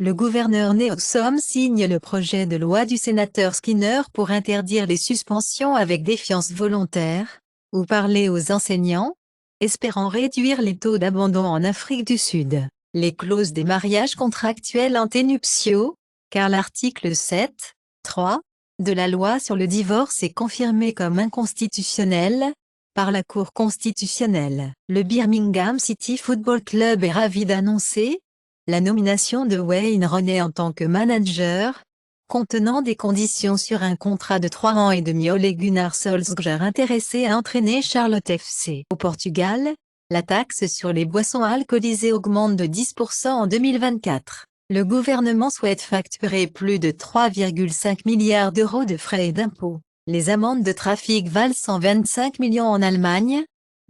Le gouverneur Newsom signe le projet de loi du sénateur Skinner pour interdire les suspensions avec défiance volontaire, ou parler aux enseignants, espérant réduire les taux d'abandon en Afrique du Sud. Les clauses des mariages contractuels anténuptiaux, car l'article 7.3 de la loi sur le divorce est confirmé comme inconstitutionnel par la Cour constitutionnelle. Le Birmingham City Football Club est ravi d'annoncer la nomination de Wayne Rooney en tant que manager, contenant des conditions sur un contrat de 3 ans et demi. Ole Gunnar Solskjaer intéressé à entraîner Charlotte FC. Au Portugal, la taxe sur les boissons alcoolisées augmente de 10% en 2024. Le gouvernement souhaite facturer plus de 3,5 milliards d'euros de frais et d'impôts. Les amendes de trafic valent 125 millions en Allemagne.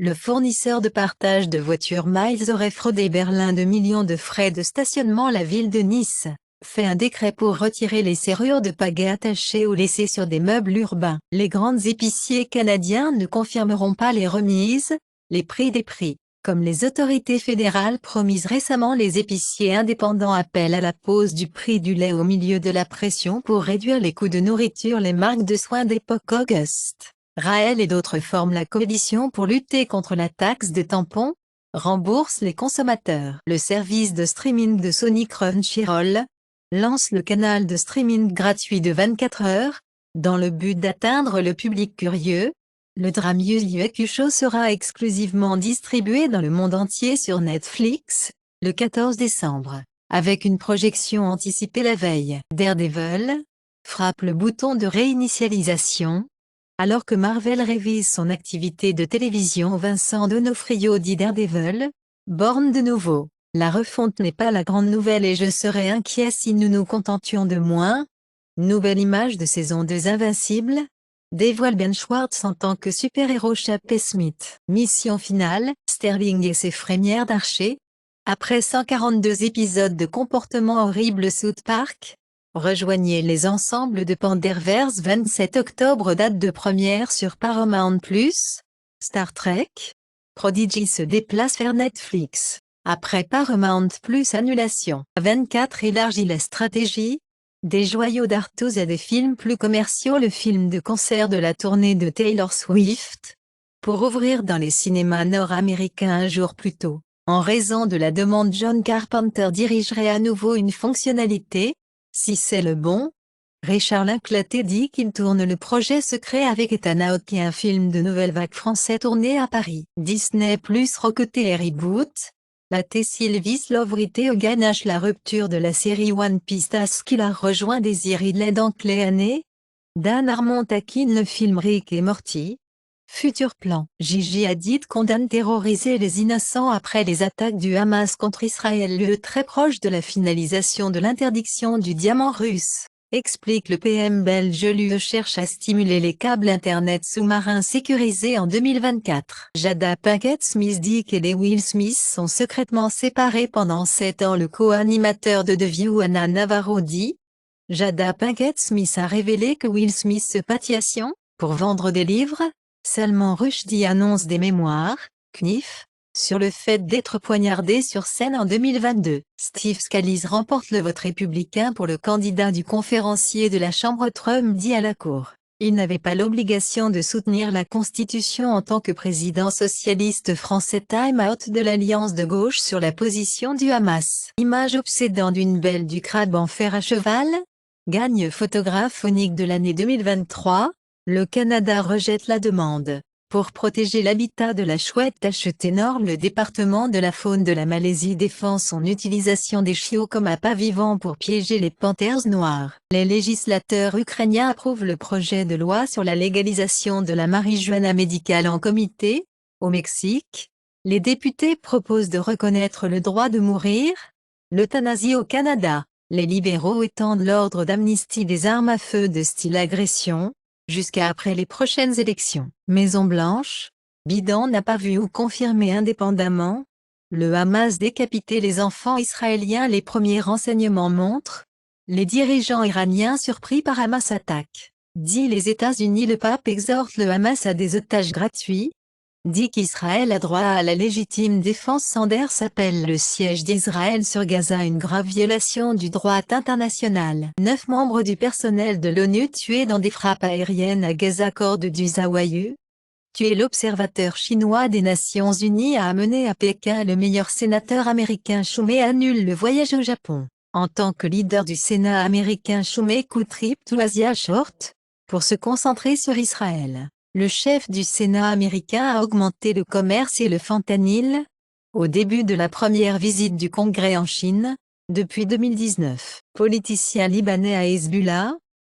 Le fournisseur de partage de voitures Miles aurait fraudé Berlin de millions de frais de stationnement. La ville de Nice fait un décret pour retirer les serrures de pagaie attachées ou laissées sur des meubles urbains. Les grands épiciers canadiens ne confirmeront pas les remises, les prix des prix. Comme les autorités fédérales promises récemment, les épiciers indépendants appellent à la pause du prix du lait au milieu de la pression pour réduire les coûts de nourriture. Les marques de soins d'époque Auguste, Raël et d'autres forment la coalition pour lutter contre la taxe de tampons, rembourse les consommateurs. Le service de streaming de Sony Crunchyroll lance le canal de streaming gratuit de 24 heures, dans le but d'atteindre le public curieux. Le drame Yu Yu Hakusho sera exclusivement distribué dans le monde entier sur Netflix, le 14 décembre, avec une projection anticipée la veille. Daredevil frappe le bouton de réinitialisation. Alors que Marvel révise son activité de télévision, Vincent D'Onofrio dit Daredevil, born de nouveau. La refonte n'est pas la grande nouvelle et je serais inquiet si nous nous contentions de moins. Nouvelle image de saison 2 Invincible dévoile Ben Schwartz en tant que super-héros. Chappé Smith. Mission finale, Sterling et ses frémières d'archer. Après 142 épisodes de comportement horrible, South Park. Rejoignez les ensembles de Panderverse. 27 octobre, date de première sur Paramount+. Star Trek. Prodigy se déplace vers Netflix. Après Paramount+, annulation. 24 élargit la stratégie. Des joyaux d'Artos à des films plus commerciaux. Le film de concert de la tournée de Taylor Swift, pour ouvrir dans les cinémas nord-américains un jour plus tôt. En raison de la demande, John Carpenter dirigerait à nouveau une fonctionnalité. Si c'est le bon, Richard Linklater dit qu'il tourne le projet secret avec Ethan Hawke, un film de nouvelle vague français tourné à Paris. Disney+ Roqueté et reboot. La T-Sylvis Lovrité ganache la rupture de la série One Piece. Qu'il a rejoint Daisy Ridley dans Cléané. Dan Harmon taquine le film Rick et Morty. Futur plan. Gigi Hadid condamne terroriser les innocents après les attaques du Hamas contre Israël. Lieu très proche de la finalisation de l'interdiction du diamant russe, explique le PM belge. L'UE cherche à stimuler les câbles internet sous-marins sécurisés en 2024. Jada Pinkett Smith dit qu'elle et Will Smith sont secrètement séparés pendant 7 ans. Le co-animateur de The View, Ana Navarro, dit: Jada Pinkett Smith a révélé que Will Smith se passion pour vendre des livres. Salman Rushdie annonce des mémoires, Knif, sur le fait d'être poignardé sur scène en 2022. Steve Scalise remporte le vote républicain pour le candidat du conférencier de la Chambre. Trump dit à la Cour: il n'avait pas l'obligation de soutenir la Constitution en tant que président socialiste français. Time out de l'Alliance de gauche sur la position du Hamas. Image obsédante d'une belle du crabe en fer à cheval. Gagne photographe phonique de l'année 2023. Le Canada rejette la demande pour protéger l'habitat de la chouette tacheté ténor. Le département de la faune de la Malaisie défend son utilisation des chiots comme appât vivant pour piéger les panthères noires. Les législateurs ukrainiens approuvent le projet de loi sur la légalisation de la marijuana médicale en comité. Au Mexique, les députés proposent de reconnaître le droit de mourir. L'euthanasie au Canada. Les libéraux étendent l'ordre d'amnistie des armes à feu de style agression jusqu'à après les prochaines élections. Maison-Blanche, Biden n'a pas vu ou confirmé indépendamment. Le Hamas décapité les enfants israéliens. Les premiers renseignements montrent les dirigeants iraniens surpris par Hamas attaque. Dit les États-Unis. Le pape exhorte le Hamas à des otages gratuits. dit qu'Israël a droit à la légitime défense. Sanders appelle le siège d'Israël sur Gaza une grave violation du droit international. 9 membres du personnel de l'ONU tués dans des frappes aériennes à Gaza. Corde du Zawayu, tué. L'observateur chinois des Nations Unies a amené à Pékin le meilleur sénateur américain. Shumei annule le voyage au Japon. En tant que leader du Sénat américain, Shumei quitte trip to Asia Short pour se concentrer sur Israël. Le chef du Sénat américain a augmenté le commerce et le fentanyl au début de la première visite du Congrès en Chine, depuis 2019. Politicien libanais à Hezbollah,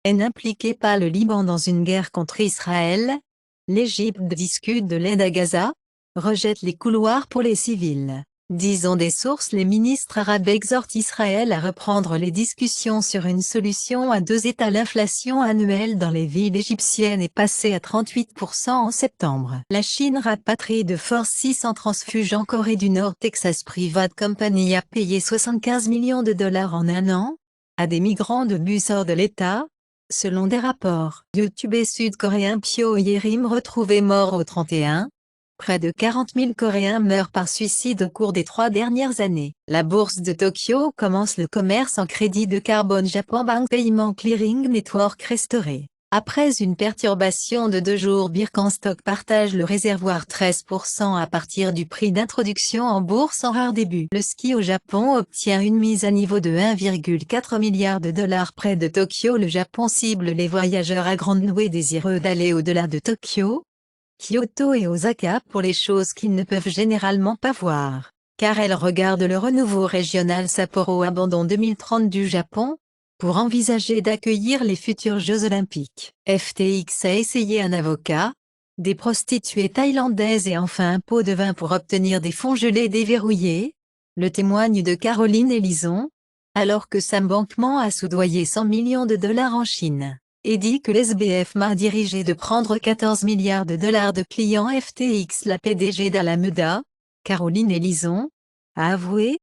impliqué par le Liban dans une guerre contre Israël. L'Égypte discute de l'aide à Gaza, rejette les couloirs pour les civils. Disons des sources, les ministres arabes exhortent Israël à reprendre les discussions sur une solution à 2 États. L'inflation annuelle dans les villes égyptiennes est passée à 38% en septembre. La Chine rapatrie de force 600 transfuges en Corée du Nord. Texas Private Company a payé 75 millions de dollars en un an à des migrants de bus hors de l'État, selon des rapports. YouTubeur sud-coréen Pyo Yerim retrouvé mort au 31. Près de 40 000 Coréens meurent par suicide au cours des 3 dernières années. La bourse de Tokyo commence le commerce en crédit de carbone. Japan Bank Payment Clearing Network restauré. Après une perturbation de 2 jours, Birkenstock partage le réservoir 13% à partir du prix d'introduction en bourse en rare début. Le ski au Japon obtient une mise à niveau de 1,4 milliard de dollars près de Tokyo. Le Japon cible les voyageurs à grande nouée désireux d'aller au-delà de Tokyo, Kyoto et Osaka pour les choses qu'ils ne peuvent généralement pas voir, car elles regardent le renouveau régional. Sapporo abandon 2030 du Japon pour envisager d'accueillir les futurs Jeux Olympiques. FTX a essayé un avocat, des prostituées thaïlandaises et enfin un pot de vin pour obtenir des fonds gelés déverrouillés. Le témoigne de Caroline Ellison, alors que Sam Bankman a soudoyé 100 millions de dollars en Chine, et dit que l'SBF m'a dirigé de prendre 14 milliards de dollars de clients FTX. La PDG d'Alameda, Caroline Ellison, a avoué: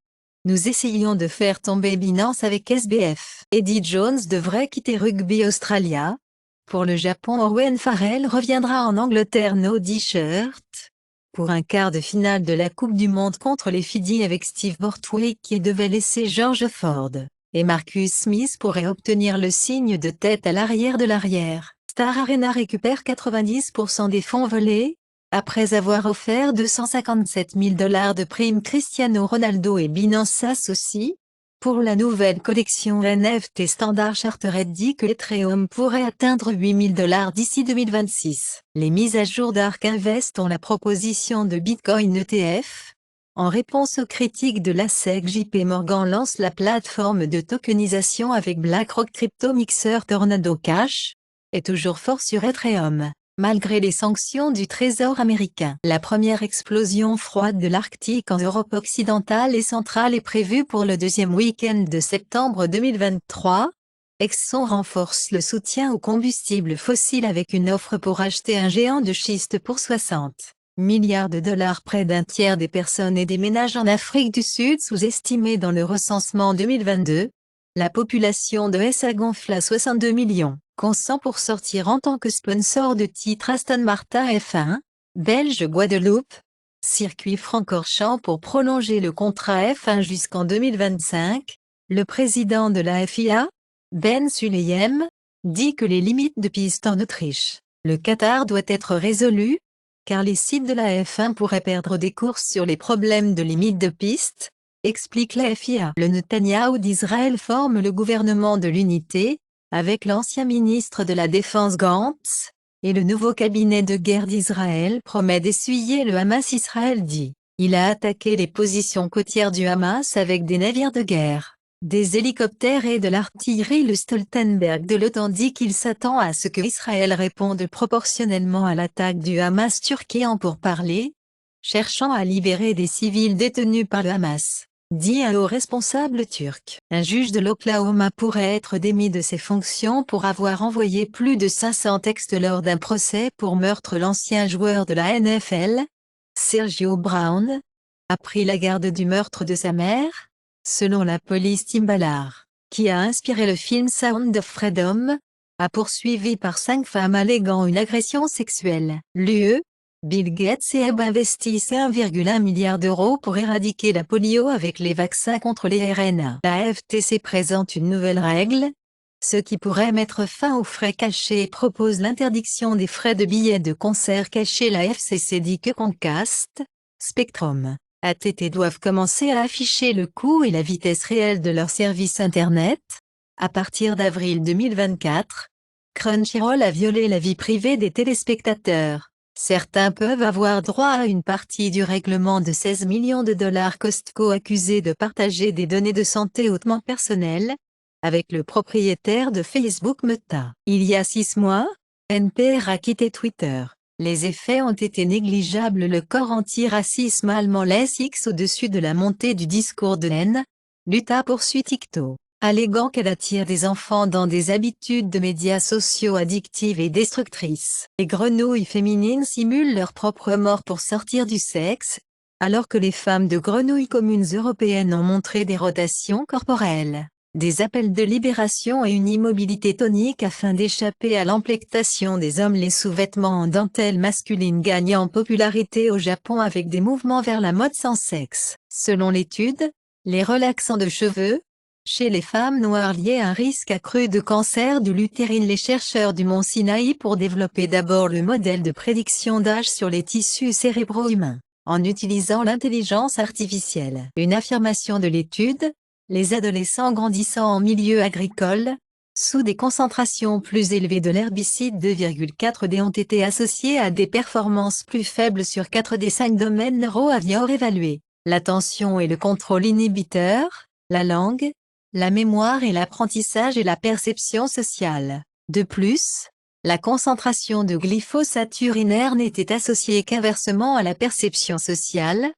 nous essayons de faire tomber Binance avec SBF. Eddie Jones devrait quitter Rugby Australia. Pour le Japon, Owen Farrell reviendra en Angleterre no t-shirt pour un quart de finale de la Coupe du Monde contre les Fidji avec Steve Borthwick qui devait laisser George Ford. Et Marcus Smith pourrait obtenir le signe de tête à l'arrière de l'arrière. Star Arena récupère 90% des fonds volés, après avoir offert 257 000 dollars de prime. Cristiano Ronaldo et Binance s'associent pour la nouvelle collection NFT. Standard Chartered dit que l'Ethereum pourrait atteindre 8 000 dollars d'ici 2026. Les mises à jour d'Ark Invest ont la proposition de Bitcoin ETF. En réponse aux critiques de la SEC, JP Morgan lance la plateforme de tokenisation avec BlackRock. Crypto Mixer Tornado Cash est toujours fort sur Ethereum, malgré les sanctions du Trésor américain. La première explosion froide de l'Arctique en Europe occidentale et centrale est prévue pour le 2e week-end de septembre 2023. Exxon renforce le soutien aux combustibles fossiles avec une offre pour acheter un géant de schiste pour 60 milliards de dollars. Près d'un tiers des personnes et des ménages en Afrique du Sud sous-estimés dans le recensement 2022. La population de SA gonfle à 62 millions. Consent pour sortir en tant que sponsor de titre Aston Martin F1, Belge Guadeloupe. Circuit Francorchamps pour prolonger le contrat F1 jusqu'en 2025. Le président de la FIA, Ben Sulayem, dit que les limites de piste en Autriche, le Qatar doit être résolu, car les sites de la F1 pourraient perdre des courses sur les problèmes de limites de piste, explique la FIA. Le Netanyahou d'Israël forme le gouvernement de l'unité, avec l'ancien ministre de la Défense Gantz, et le nouveau cabinet de guerre d'Israël promet d'essuyer le Hamas. Israël dit: il a attaqué les positions côtières du Hamas avec des navires de guerre, des hélicoptères et de l'artillerie. Le Stoltenberg de l'OTAN dit qu'il s'attend à ce que Israël réponde proportionnellement à l'attaque du Hamas. Turquie en pourparlers, cherchant à libérer des civils détenus par le Hamas, dit un haut responsable turc. Un juge de l'Oklahoma pourrait être démis de ses fonctions pour avoir envoyé plus de 500 textes lors d'un procès pour meurtre. L'ancien joueur de la NFL, Sergio Brown, a pris la garde du meurtre de sa mère, selon la police. Tim Ballard, qui a inspiré le film Sound of Freedom, a poursuivi par 5 femmes alléguant une agression sexuelle. L'UE Bill Gates et Ebb investissent 1,1 milliard d'euros pour éradiquer la polio avec les vaccins contre les RNA. La FTC présente une nouvelle règle, ce qui pourrait mettre fin aux frais cachés et propose l'interdiction des frais de billets de concert cachés. La FCC dit que Comcast, Spectrum, AT&T doivent commencer à afficher le coût et la vitesse réelle de leur service Internet. À partir d'avril 2024, Crunchyroll a violé la vie privée des téléspectateurs. Certains peuvent avoir droit à une partie du règlement de 16 millions de dollars. Costco accusé de partager des données de santé hautement personnelles avec le propriétaire de Facebook Meta. Il y a 6 mois, NPR a quitté Twitter. Les effets ont été négligeables. Le corps anti-racisme allemand laisse X au-dessus de la montée du discours de haine. L'Utah poursuit TikTok, alléguant qu'elle attire des enfants dans des habitudes de médias sociaux addictives et destructrices. Les grenouilles féminines simulent leur propre mort pour sortir du sexe, alors que les femmes de grenouilles communes européennes ont montré des rotations corporelles, des appels de libération et une immobilité tonique afin d'échapper à l'emplectation des hommes. Les sous-vêtements en dentelle masculine gagnent en popularité au Japon avec des mouvements vers la mode sans sexe. Selon l'étude, les relaxants de cheveux, chez les femmes noires liés à un risque accru de cancer de l'utérine. Les chercheurs du Mont Sinaï pour développer d'abord le modèle de prédiction d'âge sur les tissus cérébraux humains, en utilisant l'intelligence artificielle. Une affirmation de l'étude, les adolescents grandissant en milieu agricole, sous des concentrations plus élevées de l'herbicide 2,4D ont été associés à des performances plus faibles sur 4 des 5 domaines neuro-avior évalués: l'attention et le contrôle inhibiteur, la langue, la mémoire et l'apprentissage et la perception sociale. De plus, la concentration de glyphosate urinaire n'était associée qu'inversement à la perception sociale,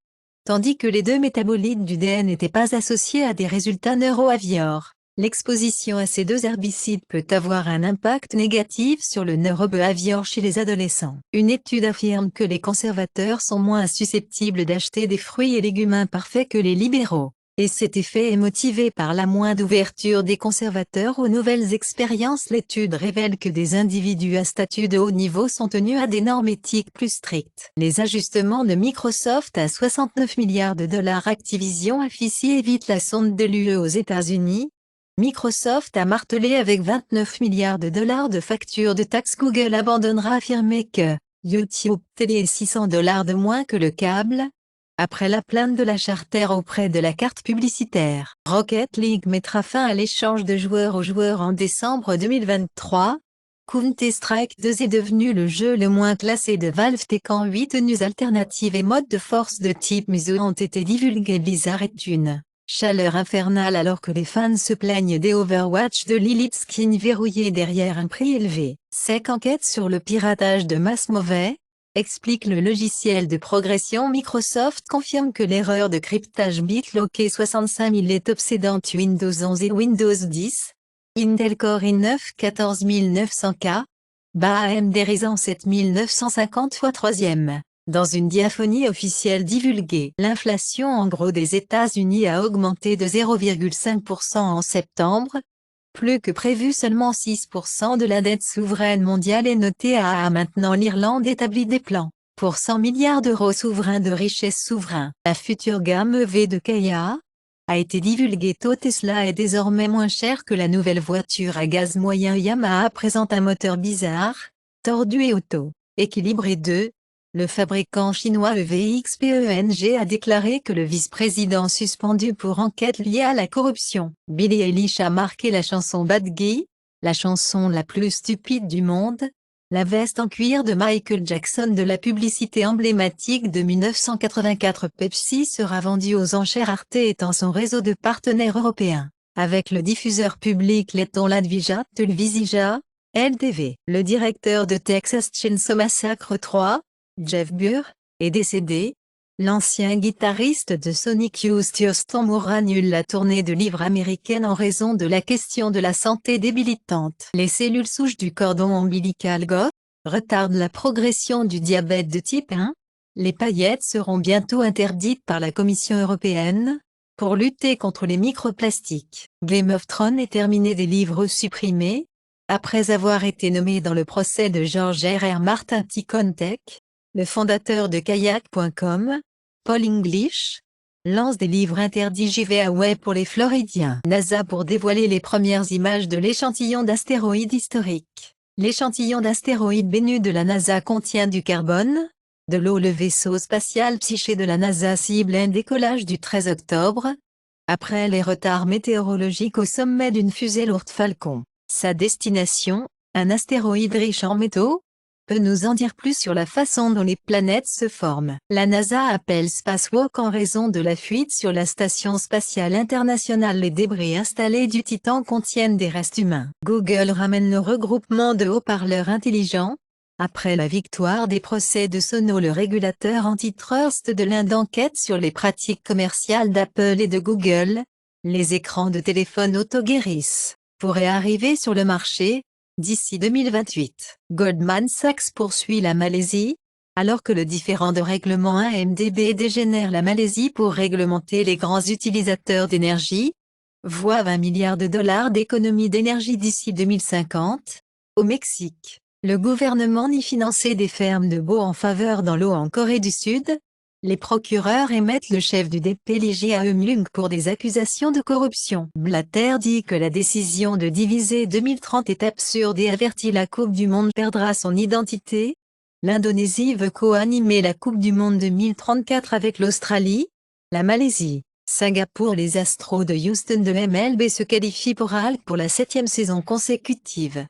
tandis que les deux métabolites du DN n'étaient pas associés à des résultats neuro-avior. L'exposition à ces deux herbicides peut avoir un impact négatif sur le neurobehavior chez les adolescents. Une étude affirme que les conservateurs sont moins susceptibles d'acheter des fruits et légumes imparfaits que les libéraux. Et cet effet est motivé par la moindre ouverture des conservateurs aux nouvelles expériences. L'étude révèle que des individus à statut de haut niveau sont tenus à des normes éthiques plus strictes. Les ajustements de Microsoft à 69 milliards de dollars. Activision Affici évite la sonde de l'UE aux États-Unis. Microsoft a martelé avec 29 milliards de dollars de factures de taxes. Google abandonnera. Affirmer que YouTube Télé est 600 dollars de moins que le câble, après la plainte de la Charter auprès de la carte publicitaire. Rocket League mettra fin à l'échange de joueurs aux joueurs en décembre 2023. Counter-Strike 2 est devenu le jeu le moins classé de Valve. Tekken 8 tenues alternatives et modes de force de type Mizu ont été divulgués. Blizzard est une chaleur infernale alors que les fans se plaignent des Overwatch de Lilith Skin verrouillés derrière un prix élevé. Sec enquête sur le piratage de masse mauvais, explique le logiciel de progression. Microsoft confirme que l'erreur de cryptage BitLocker 65000 est obsédante. Windows 11 et Windows 10, Intel Core i9 14900K, AMD Ryzen 7950 x 3e. Dans une diaphonie officielle divulguée, l'inflation en gros des États-Unis a augmenté de 0,5% en septembre. Plus que prévu, seulement 6% de la dette souveraine mondiale est notée à A. Maintenant l'Irlande établit des plans pour 100 milliards d'euros souverains de richesse souverain. La future gamme EV de Kia a été divulguée. Tesla est désormais moins cher que la nouvelle voiture à gaz moyen. Yamaha présente un moteur bizarre, tordu et auto-équilibré. Le fabricant chinois EVXPENG a déclaré que le vice-président suspendu pour enquête liée à la corruption. Billie Eilish a marqué la chanson Bad Guy, la chanson la plus stupide du monde. La veste en cuir de Michael Jackson de la publicité emblématique de 1984 Pepsi sera vendue aux enchères. Arte étend son réseau de partenaires européens, avec le diffuseur public letton Ladvija Televizija, LTV. Le directeur de Texas Chainsaw Massacre 3, Jeff Burr, est décédé. L'ancien guitariste de Sonic Youth Thios Tamura annule la tournée de livres américaine en raison de la question de la santé débilitante. Les cellules souches du cordon ombilical gauche retardent la progression du diabète de type 1. Les paillettes seront bientôt interdites par la Commission européenne pour lutter contre les microplastiques. Game of Thrones est terminé. Des livres supprimés après avoir été nommé dans le procès de George R.R. Martin. Ticontech, Le fondateur de kayak.com, Paul English, lance des livres interdits giveaway pour les Floridiens. NASA pour dévoiler les premières images de l'échantillon d'astéroïdes historiques. L'échantillon d'astéroïdes Bennu de la NASA contient du carbone, de l'eau. Le vaisseau spatial Psyché de la NASA cible un décollage du 13 octobre, après les retards météorologiques au sommet d'une fusée lourde Falcon. Sa destination, un astéroïde riche en métaux, peut nous en dire plus sur la façon dont les planètes se forment. La NASA appelle Spacewalk en raison de la fuite sur la Station spatiale internationale. Les débris installés du Titan contiennent des restes humains. Google ramène le regroupement de haut-parleurs intelligents. Après la victoire des procès de Sonos, le régulateur antitrust de l'Inde enquête sur les pratiques commerciales d'Apple et de Google. Les écrans de téléphone auto-guérissent pourraient arriver sur le marché d'ici 2028. Goldman Sachs poursuit la Malaisie. Alors que le différend de règlement AMDB dégénère, la Malaisie pour réglementer les grands utilisateurs d'énergie, voit 20 milliards de dollars d'économies d'énergie d'ici 2050. Au Mexique, le gouvernement nie financer des fermes de baux en faveur dans l'eau. En Corée du Sud, les procureurs émettent le chef du DPLJ à Eumlung pour des accusations de corruption. Blatter dit que la décision de diviser 2030 est absurde et avertit la Coupe du Monde perdra son identité. L'Indonésie veut co-animer la Coupe du Monde 2034 avec l'Australie, la Malaisie, Singapour. Les Astros de Houston de MLB se qualifient pour la 7e saison consécutive.